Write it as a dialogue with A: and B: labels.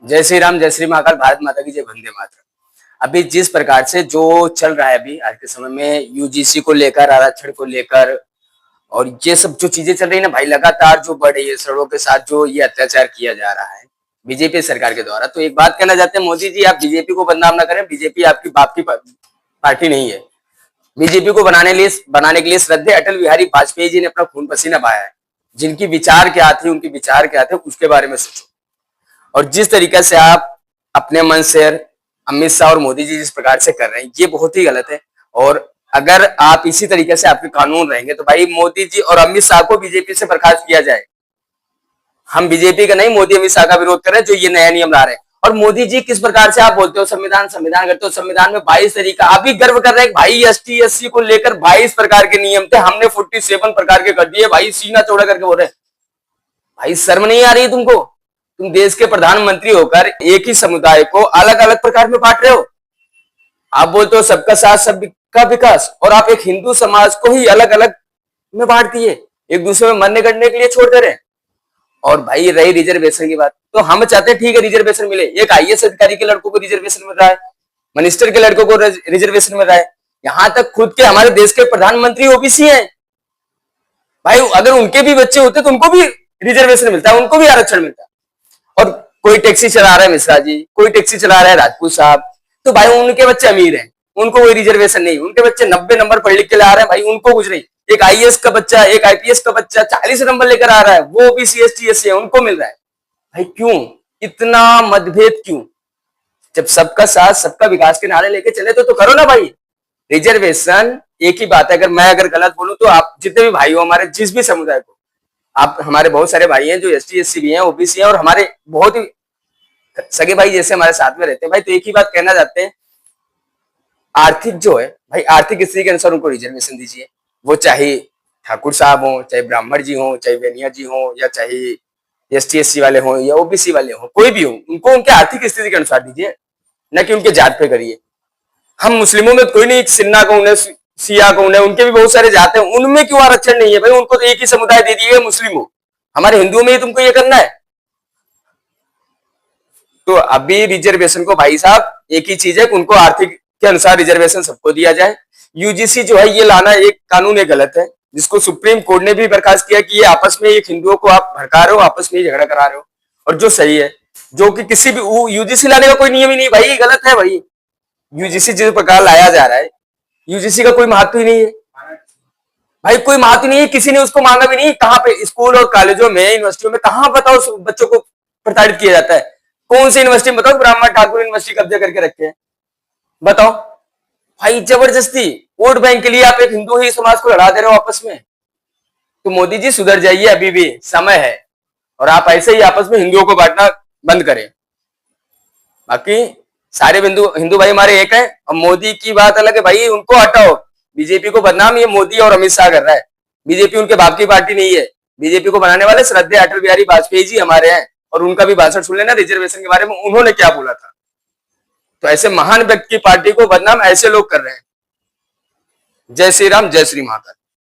A: जय श्री राम, जय श्री महाकाल, भारत माता की जय, वंदे मातरम। अभी जिस प्रकार से जो चल रहा है अभी आज के समय में यूजीसी को लेकर, आरक्षण को लेकर और ये सब जो चीजें चल रही है ना भाई, लगातार जो बढ़ रही है सड़कों के साथ जो ये अत्याचार किया जा रहा है बीजेपी सरकार के द्वारा। तो एक बात कहना चाहते हैं मोदी जी, आप बीजेपी को बदनाम ना करें। बीजेपी आपकी बाप की पार्टी नहीं है। बीजेपी को बनाने के लिए श्रद्धेय अटल बिहारी वाजपेयी जी ने अपना खून पसीना बहाया है। जिनकी विचार क्या थे, उनके विचार क्या थे, उसके बारे में सोचो। और जिस तरीके से आप अपने मन से अमित शाह और मोदी जी जिस प्रकार से कर रहे हैं, ये बहुत ही गलत है। और अगर आप इसी तरीके से आपके कानून रहेंगे तो भाई मोदी जी और अमित शाह को बीजेपी से बर्खास्त किया जाए। हम बीजेपी का नहीं, मोदी अमित शाह का विरोध कर रहे हैं जो ये नया नियम ला रहे हैं। और मोदी जी किस प्रकार से आप बोलते हो संविधान संविधान करते हो, संविधान में 22 तरीका, आप भी गर्व कर रहे हैं भाई एसटी एससी को लेकर 22 प्रकार के नियम थे, हमने 47 प्रकार के कर दिए। भाई सीना चौड़ा करके बोल रहे भाई, शर्म नहीं आ रही है तुमको? तुम देश के प्रधानमंत्री होकर एक ही समुदाय को अलग अलग प्रकार में बांट रहे हो। आप बोलते हो सबका साथ सबका विकास, और आप एक हिंदू समाज को ही अलग अलग में बांट दिए, एक दूसरे में मरने गड़ने के लिए छोड़ दे रहे हैं। और भाई रही रिजर्वेशन की बात, तो हम चाहते हैं ठीक है रिजर्वेशन मिले। एक आईएएस अधिकारी के लड़कों को रिजर्वेशन मिल रहा है, मिनिस्टर के लड़कों को रिजर्वेशन मिल रहा है, यहां तक खुद के हमारे देश के प्रधानमंत्री ओबीसी हैं। भाई अगर उनके भी बच्चे होते तो उनको भी रिजर्वेशन मिलता है, उनको भी आरक्षण मिलता है। और कोई टैक्सी चला रहा है मिश्रा जी, कोई टैक्सी चला रहा है राजपूत साहब, तो भाई उनके बच्चे अमीर हैं, उनको कोई रिजर्वेशन नहीं। उनके बच्चे 90 नंबर पढ़ लिख के ला रहे हैं, भाई उनको कुछ नहीं। एक आईएएस का बच्चा, एक आईपीएस का बच्चा 40 नंबर लेकर आ रहा है, वो ओबीसी एसटी एससी है, उनको मिल रहा है। भाई क्यों इतना मतभेद क्यों? जब सबका साथ सबका विकास के नारे लेके चले तो करो ना भाई। रिजर्वेशन एक ही बात है, अगर गलत बोलूं तो आप जितने भी भाई हो हमारे, जिस भी समुदाय को, आप हमारे बहुत सारे भाई हैं जो एसटी एससी भी हैं, ओबीसी हैं, और हमारे बहुत ही सगे भाई जैसे हमारे साथ में रहते हैं। भाई तो एक ही बात कहना चाहते हैं, आर्थिक जो है भाई, आर्थिक स्थिति के अनुसार उनको रिजर्वेशन दीजिए। वो चाहे ठाकुर साहब हो, चाहे ब्राह्मण जी हो, चाहे बेनिया जी हो, या चाहे एसटी एससी वाले हो या ओबीसी वाले हो, कोई भी हो, उनको उनके आर्थिक स्थिति के अनुसार दीजिए, न कि उनके जात पे करिए। हम मुस्लिमों में कोई नहीं, सिन्हा कौन है, सिया कौन है, उनके भी बहुत सारे जात हैं, उनमें क्यों आरक्षण नहीं है? भाई उनको तो एक ही समुदाय दे दिए मुस्लिम हो, हमारे हिंदुओं में ही तुमको ये करना है। तो अभी रिजर्वेशन को भाई साहब एक ही चीज है, उनको आर्थिक के अनुसार रिजर्वेशन सबको दिया जाए। यूजीसी जो है ये लाना एक कानून है गलत है, जिसको सुप्रीम कोर्ट ने भी बर्खास्त किया कि ये आपस में एक हिंदुओं को आप भड़का रहे हो, आपस में झगड़ा करा रहे हो। और जो सही है, जो कि किसी भी यूजीसी लाने का कोई नियम ही नहीं भाई, गलत है भाई। यूजीसी जिस प्रकार लाया जा रहा है, यूजीसी का कोई महत्व ही नहीं है भाई, कोई महत्व नहीं है, किसी ने उसको मांगा भी नहीं। कहाँ पे स्कूल और कॉलेजों में, यूनिवर्सिटियों में कहाँ बताओ बच्चों को प्रताड़ित किया जाता है? कौन सी यूनिवर्सिटी बताओ ब्राह्मण ठाकुर यूनिवर्सिटी कब्जा करके रखे हैं? बताओ भाई, जबरदस्ती वोट बैंक के लिए आप एक हिंदू ही समाज को लड़ा दे रहे हो आपस में। तो मोदी जी सुधर जाइए, अभी भी समय है, और आप ऐसे ही आपस में हिंदुओं को बांटना बंद करें। बाकी सारे हिंदू हिंदू भाई हमारे एक हैं, और मोदी की बात अलग है भाई, उनको हटाओ। बीजेपी को बदनाम ये मोदी और अमित शाह कर रहा है। बीजेपी उनके बाप की पार्टी नहीं है। बीजेपी को बनाने वाले श्रद्धेय अटल बिहारी वाजपेयी जी हमारे हैं, और उनका भी भाषण सुन लेना रिजर्वेशन के बारे में, उन्होंने क्या बोला था। तो ऐसे महान व्यक्ति की पार्टी को बदनाम ऐसे लोग कर रहे हैं। जय श्री राम, जय श्री महाकाल।